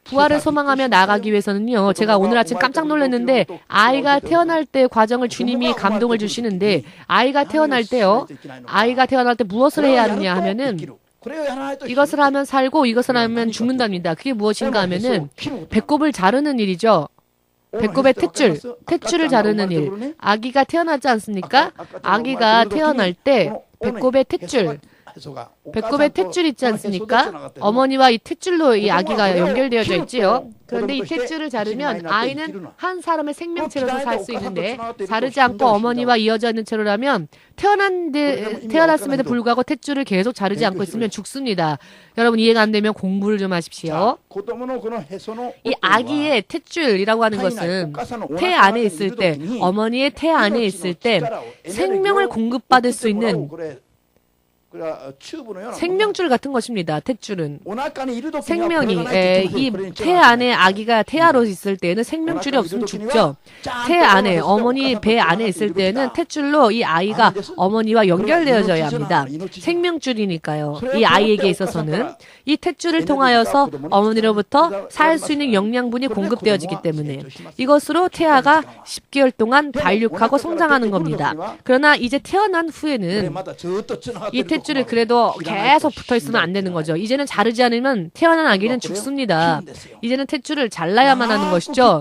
부활을 소망하며 나아가기 위해서는요, 제가 오늘 아침 깜짝 놀랐는데, 아이가 태어날 때 과정을 주님이 감동을 주시는데, 아이가 태어날 때 무엇을 해야 하느냐 하면은, 이것을 하면 살고 이것을 하면 죽는답니다. 그게 무엇인가 하면은 배꼽을 자르는 일이죠. 배꼽의 탯줄을 자르는 일. 아기가 태어나지 않습니까? 아기가 태어날 때 배꼽의 탯줄 있지 않습니까? 어머니와 이 탯줄로 이 아기가 연결되어져 있지요. 그런데 이 탯줄을 자르면 아이는 한 사람의 생명체로서 살 수 있는데, 자르지 않고 어머니와 이어져 있는 채로라면 태어났음에도 불구하고 탯줄을 계속 자르지 않고 있으면 죽습니다. 여러분 이해가 안 되면 공부를 좀 하십시오. 이 아기의 탯줄이라고 하는 것은 태 안에 있을 때, 어머니의 태 안에 있을 때 생명을 공급받을 수 있는 생명줄 같은 것입니다. 탯줄은 생명이 이 태 안에 아기가 태아로 있을 때에는 생명줄이 없으면 죽죠. 태 안에 어머니 배 안에 있을 때는 탯줄로 이 아이가 어머니와 연결되어져야 합니다. 생명줄이니까요. 이 아이에게 있어서는 이 탯줄을 통하여서 어머니로부터 살 수 있는 영양분이 공급되어지기 때문에 이것으로 태아가 10개월 동안 발육하고 성장하는 겁니다. 그러나 이제 태어난 후에는 이 탯줄을 그래도 계속 붙어 있으면 안 되는 거죠. 이제는 자르지 않으면 태어난 아기는 죽습니다. 이제는 탯줄을 잘라야만 하는 것이죠.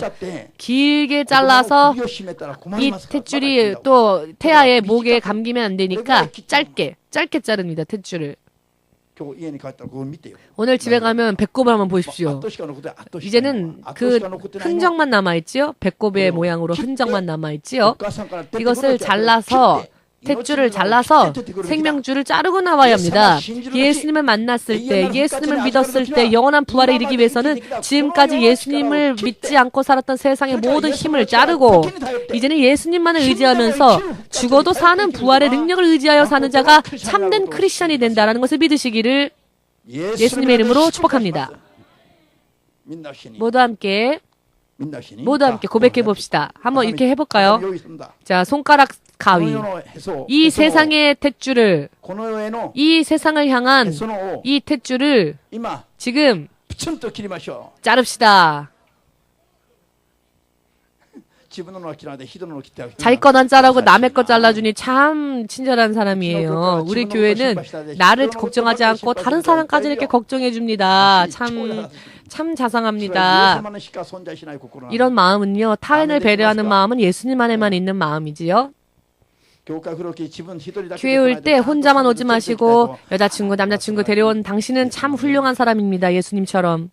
길게 잘라서 이 탯줄이 또 태아의 목에 감기면 안 되니까 짧게 자릅니다. 탯줄을. 오늘 집에 가면 배꼽을 한번 보십시오. 이제는 그 흔적만 남아있지요. 배꼽의 모양으로 흔적만 남아있지요. 이것을 잘라서 탯줄을 잘라서 생명줄을 자르고 나와야 합니다. 예수님을 만났을 때, 예수님을 믿었을 때 영원한 부활에 이르기 위해서는 지금까지 예수님을 믿지 않고 살았던 세상의 모든 힘을 자르고 이제는 예수님만을 의지하면서 죽어도 사는 부활의 능력을 의지하여 사는 자가 참된 크리스천이 된다는 것을 믿으시기를 예수님의 이름으로 축복합니다. 모두 함께 고백해 봅시다. 한번 이렇게 해볼까요? 자, 손가락 가위. 이 세상의 탯줄을, 이 세상을 향한 이 탯줄을 지금 자릅시다. 자기 것 안 자르고 남의 것 잘라주니 참 친절한 사람이에요. 우리 교회는 나를 걱정하지 않고 다른 사람까지 이렇게 걱정해 줍니다. 참 자상합니다. 이런 마음은요, 타인을 배려하는 마음은 예수님 안에만 있는 마음이지요. 교회 올 때 혼자만 오지 마시고 여자친구, 남자친구 데려온 당신은 참 훌륭한 사람입니다. 예수님처럼.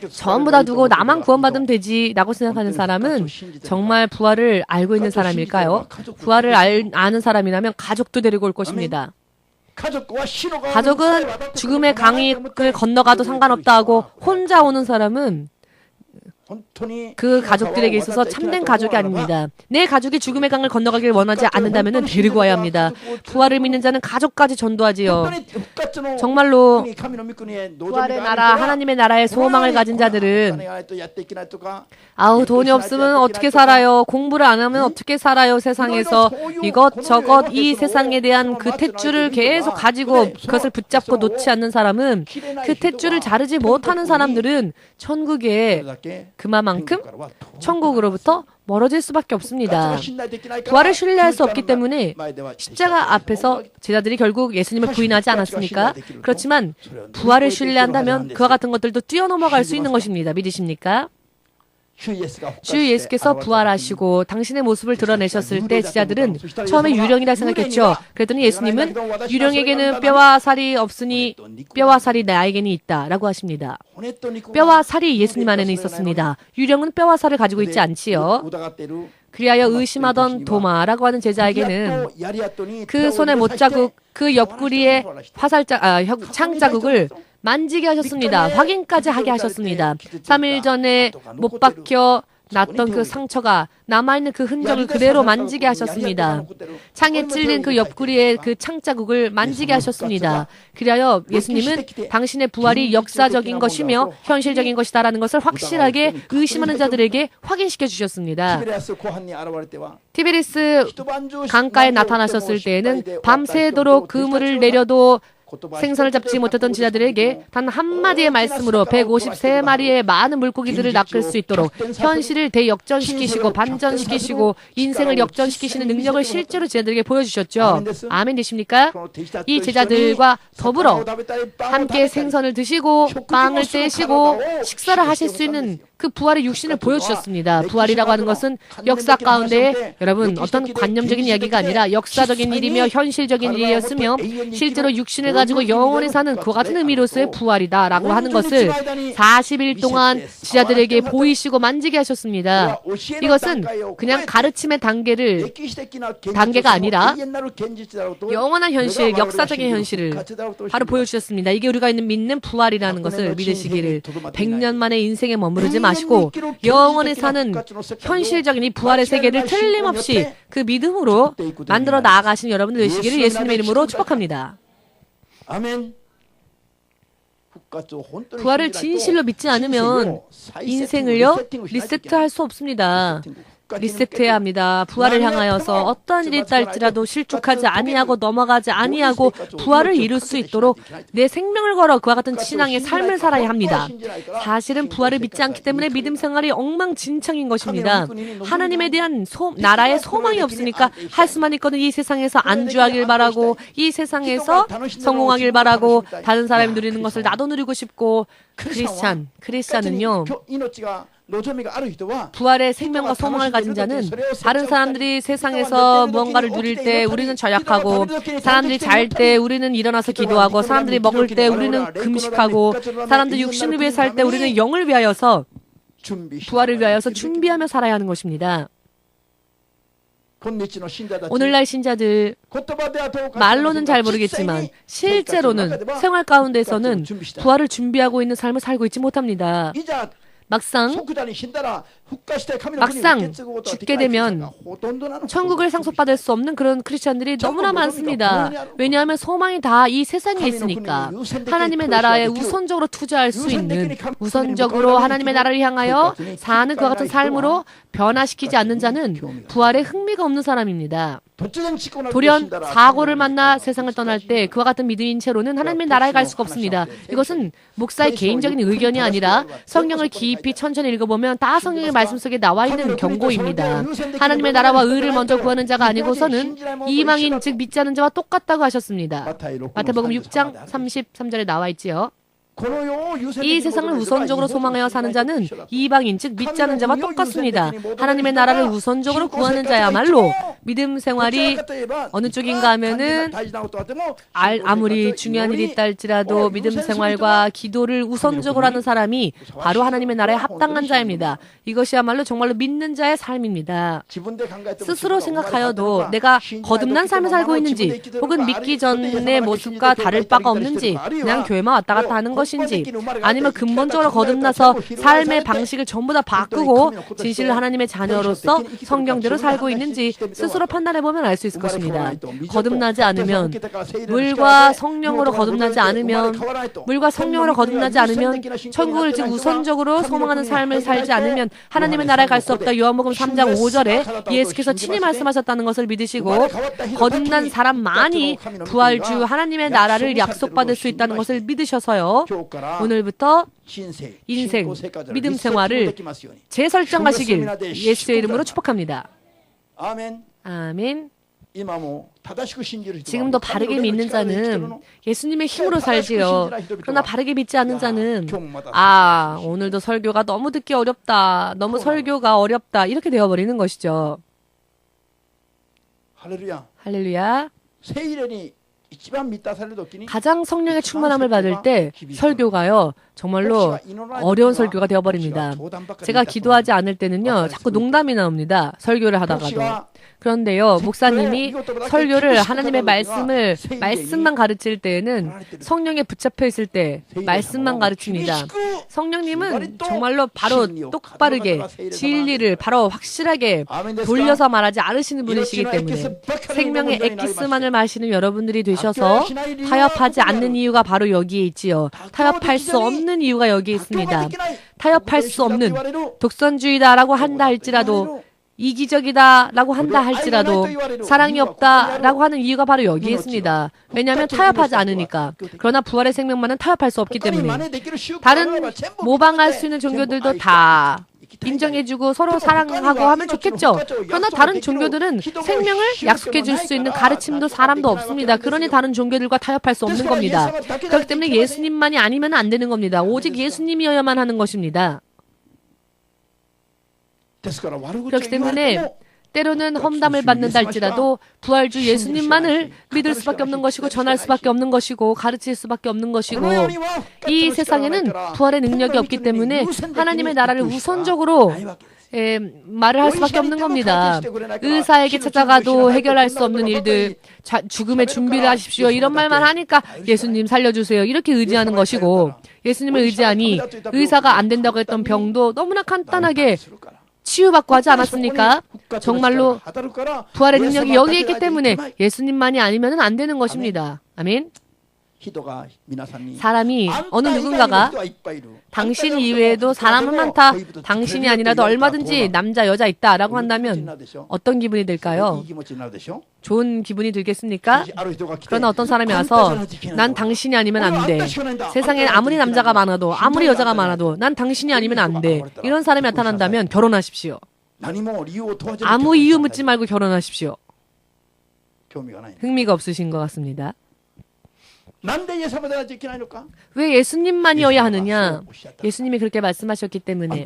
전부 다 두고 나만 구원받으면 되지 라고 생각하는 사람은 정말 부활을 알고 있는 사람일까요? 부활을 아는 사람이라면 가족도 데리고 올 것입니다. 가족은 죽음의 강을 건너가도 상관없다 하고 혼자 오는 사람은 그 가족들에게 있어서 참된 가족이 아닙니다. 내 가족이 죽음의 강을 건너가길 원하지 않는다면 데리고 와야 합니다. 부활을 믿는 자는 가족까지 전도하지요. 정말로 부활의 나라, 하나님의 나라의 소망을 가진 자들은 아우 돈이 없으면 어떻게 살아요? 공부를 안 하면 어떻게 살아요? 세상에서 이것저것 이 세상에 대한 그 탯줄을 계속 가지고 그것을 붙잡고 놓지 않는 사람은 그 탯줄을 자르지 못하는 사람들은 천국에 그만큼 천국으로부터 멀어질 수밖에 없습니다. 부활을 신뢰할 수 없기 때문에 십자가 앞에서 제자들이 결국 예수님을 부인하지 않았습니까? 그렇지만 부활을 신뢰한다면 그와 같은 것들도 뛰어넘어갈 수 있는 것입니다. 믿으십니까? 주 예수께서 부활하시고 당신의 모습을 드러내셨을 때 제자들은 처음에 유령이라 생각했죠. 그랬더니 예수님은 유령에게는 뼈와 살이 없으니 뼈와 살이 나에게는 있다 라고 하십니다. 뼈와 살이 예수님 안에는 있었습니다. 유령은 뼈와 살을 가지고 있지 않지요. 그리하여 의심하던 도마라고 하는 제자에게는 그 손의 못자국, 그 옆구리의 창자국을 만지게 하셨습니다. 확인까지 하게 하셨습니다. 3일 전에 못 박혀 났던 그 상처가 남아있는 그 흔적을 그대로 만지게 하셨습니다. 창에 찔린 그 옆구리의 그 창자국을 만지게 하셨습니다. 그리하여 예수님은 당신의 부활이 역사적인 것이며 현실적인 것이다라는 것을 확실하게 의심하는 자들에게 확인시켜 주셨습니다. 티베리스 강가에 나타나셨을 때에는 밤새도록 그물을 내려도 생선을 잡지 못했던 제자들에게 단 한마디의 말씀으로 153마리의 많은 물고기들을 낚을 수 있도록 현실을 대역전시키시고 반전시키시고 인생을 역전시키시는 능력을 실제로 제자들에게 보여주셨죠. 아멘 되십니까? 이 제자들과 더불어 함께 생선을 드시고 빵을 떼시고 식사를 하실 수 있는 그 부활의 육신을 보여주셨습니다. 부활이라고 하는 것은 역사 가운데 여러분 어떤 관념적인 이야기가 아니라 역사적인 일이며 현실적인 일이었으며 실제로 육신을 가지고 영원히 사는 그와 같은 의미로서의 부활이다라고 하는 것을 40일 동안 지자들에게 보이시고 만지게 하셨습니다. 이것은 그냥 가르침의 단계가 아니라 영원한 현실, 역사적인 현실을 바로 보여주셨습니다. 이게 우리가 믿는 부활이라는 것을 믿으시기를 100년 만에 인생에 머무르지 마시고 영원히 사는 현실적인 이 부활의 세계를 틀림없이 그 믿음으로 만들어 나아가시는 여러분들 되시기를 예수님의 이름으로 축복합니다. 아멘. 부활을 진실로 믿지 않으면 인생을요 리세트할 수 없습니다. 리세트해야 합니다. 부활을 향하여서 어떠한 일이 있다 할지라도 실족하지 아니하고 넘어가지 아니하고 부활을 이룰 수 있도록 내 생명을 걸어 그와 같은 신앙의 삶을 살아야 합니다. 사실은 부활을 믿지 않기 때문에 믿음 생활이 엉망진창인 것입니다. 하나님에 대한 나라의 소망이 없으니까 할 수만 있거든 이 세상에서 안주하길 바라고 이 세상에서 성공하길 바라고 다른 사람이 누리는 것을 나도 누리고 싶고 크리스찬은요 부활의 생명과 소망을 가진 자는 다른 사람들이 세상에서 무언가를 누릴 때 우리는 절약하고 사람들이 잘 때 우리는 일어나서 기도하고 사람들이 먹을 때 우리는 금식하고 사람들이 육신을 위해 살 때 우리는 영을 위하여서 부활을 위하여서 준비하며 살아야 하는 것입니다. 오늘날 신자들 말로는 잘 모르겠지만 실제로는 생활 가운데서는 부활을 준비하고 있는 삶을 살고 있지 못합니다. 막상 죽게 되면 천국을 상속받을 수 없는 그런 크리스찬들이 너무나 많습니다. 왜냐하면 소망이 다 이 세상에 있으니까 하나님의 나라에 우선적으로 투자할 수 있는 우선적으로 하나님의 나라를 향하여 사는 그와 같은 삶으로 변화시키지 않는 자는 부활에 흥미가 없는 사람입니다. 돌연 사고를 만나 세상을 떠날 때 그와 같은 믿음인 채로는 하나님의 나라에 갈 수가 없습니다. 이것은 목사의 개인적인 의견이 아니라 성경을 깊이 천천히 읽어보면 다 성경의 말씀 속에 나와 있는 경고입니다. 하나님의 나라와 의를 먼저 구하는 자가 아니고서는 이방인 즉 믿지 않는 자와 똑같다고 하셨습니다. 마태복음 6장 33절에 나와 있지요. 이 세상을 우선적으로 소망하여 사는 자는 이방인 즉 믿지 않는 자와 똑같습니다. 하나님의 나라를 우선적으로 구하는 자야말로 믿음 생활이 어느 쪽인가 하면은 아무리 중요한 일이 있다 할지라도 믿음 생활과 기도를 우선적으로 하는 사람이 바로 하나님의 나라에 합당한 자입니다. 이것이야말로 정말로 믿는 자의 삶입니다. 스스로 생각하여도 내가 거듭난 삶을 살고 있는지 혹은 믿기 전의 모습과 다를 바가 없는지 그냥 교회만 왔다 갔다 하는 것인지 아니면 근본적으로 거듭나서 삶의 방식을 전부 다 바꾸고 진실로 하나님의 자녀로서 성경대로 살고 있는지 스스로 판단해보면 알 수 있을 것입니다. 거듭나지 않으면 물과 성령으로 거듭나지 않으면 천국을 즉 우선적으로 소망하는 삶을 살지 않으면 하나님의 나라에 갈 수 없다. 요한복음 3장 5절에 예수께서 친히 말씀하셨다는 것을 믿으시고 거듭난 사람만이 부활주 하나님의 나라를 약속받을 수 있다는 것을 믿으셔서요. 오늘부터 인생, 믿음 생활을 재설정하시길 예수의 이름으로 축복합니다. 아멘. 지금도 바르게 믿는 자는 예수님의 힘으로 살지요. 그러나 바르게 믿지 않는 자는 오늘도 설교가 너무 듣기 어렵다. 너무 설교가 어렵다. 이렇게 되어버리는 것이죠. 할렐루야. 가장 성령의 충만함을 받을 때 설교가요 정말로 어려운 설교가 되어버립니다. 제가 기도하지 않을 때는요 자꾸 농담이 나옵니다. 설교를 하다가도. 그런데요 목사님이 설교를 하나님의 말씀만 가르칠 때에는 성령에 붙잡혀 있을 때 말씀만 가르칩니다. 성령님은 정말로 바로 똑바르게 진리를 바로 확실하게 돌려서 말하지 않으시는 분이시기 때문에 생명의 엑기스만을 마시는 여러분들이 되셔서 타협하지 않는 이유가 바로 여기에 있지요. 타협할 수 없는 이유가 여기에 있습니다. 타협할 수 없는 독선주의다라고 한다 할지라도 이기적이다라고 한다 할지라도 사랑이 없다라고 하는 이유가 바로 여기에 있습니다. 왜냐하면 타협하지 않으니까. 그러나 부활의 생명만은 타협할 수 없기 때문에 다른 모방할 수 있는 종교들도 다 인정해주고 서로 사랑하고 하면 좋겠죠. 그러나 다른 종교들은 생명을 약속해 줄 수 있는 가르침도 사람도 없습니다. 그러니 다른 종교들과 타협할 수 없는 겁니다. 그렇기 때문에 예수님만이 아니면 안 되는 겁니다. 오직 예수님이어야만 하는 것입니다. 그렇기 때문에 때로는 험담을 받는다 할지라도 부활주 예수님만을 믿을 수밖에 없는 것이고 전할 수밖에 없는 것이고 가르칠 수밖에 없는 것이고 이 세상에는 부활의 능력이 없기 때문에 하나님의 나라를 우선적으로 말을 할 수밖에 없는 겁니다. 의사에게 찾아가도 해결할 수 없는 일들, 죽음의 준비를 하십시오. 이런 말만 하니까 예수님 살려주세요. 이렇게 의지하는 것이고, 예수님을 의지하니 의사가 안 된다고 했던 병도 너무나 간단하게 치유받고 하지 않았습니까? 정말로 부활의 능력이 여기에 있기 때문에 예수님만이 아니면 안 되는 것입니다. 아멘. 사람이 어느 누군가가 당신 이외에도 사람은 많다. 당신이 아니라도 얼마든지 남자, 여자 있다라고 한다면 어떤 기분이 들까요? 좋은 기분이 들겠습니까? 그러나 어떤 사람이 와서 난 당신이 아니면 안 돼. 세상에 아무리 남자가 많아도 아무리 여자가 많아도 난 당신이 아니면 안 돼. 이런 사람이 나타난다면 결혼하십시오. 아무 이유 묻지 말고 결혼하십시오. 흥미가 없으신 것 같습니다. 왜 예수님만이어야 하느냐? 예수님이 그렇게 말씀하셨기 때문에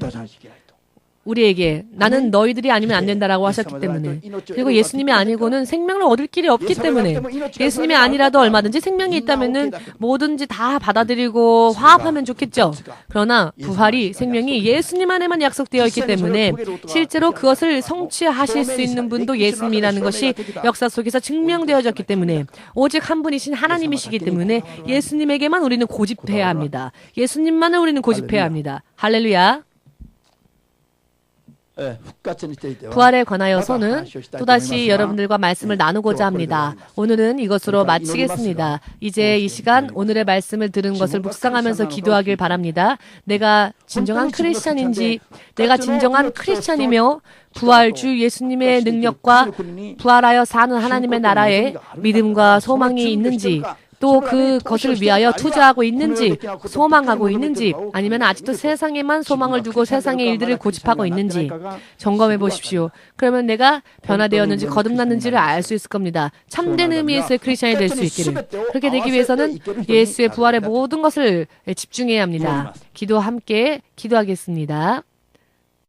우리에게 나는 너희들이 아니면 안 된다라고 하셨기 때문에 그리고 예수님이 아니고는 생명을 얻을 길이 없기 때문에 예수님이 아니라도 얼마든지 생명이 있다면은 뭐든지 다 받아들이고 화합하면 좋겠죠. 그러나 부활이 생명이 예수님 안에만 약속되어 있기 때문에 실제로 그것을 성취하실 수 있는 분도 예수님이라는 것이 역사 속에서 증명되어졌기 때문에 오직 한 분이신 하나님이시기 때문에 예수님에게만 우리는 고집해야 합니다. 예수님만을 우리는 고집해야 합니다. 할렐루야. 부활에 관하여서는 또다시 여러분들과 말씀을 나누고자 합니다. 오늘은 이것으로 마치겠습니다. 이제 이 시간 오늘의 말씀을 들은 것을 묵상하면서 기도하길 바랍니다. 내가 진정한 크리스찬인지, 내가 진정한 크리스찬이며 부활 주 예수님의 능력과 부활하여 사는 하나님의 나라에 믿음과 소망이 있는지, 또 그것을 위하여 투자하고 있는지, 소망하고 있는지, 아니면 아직도 세상에만 소망을 두고 세상의 일들을 고집하고 있는지 점검해 보십시오. 그러면 내가 변화되었는지 거듭났는지를 알 수 있을 겁니다. 참된 의미에서의 크리스천이 될 수 있기를. 그렇게 되기 위해서는 예수의 부활의 모든 것을 집중해야 합니다. 기도 함께 기도하겠습니다.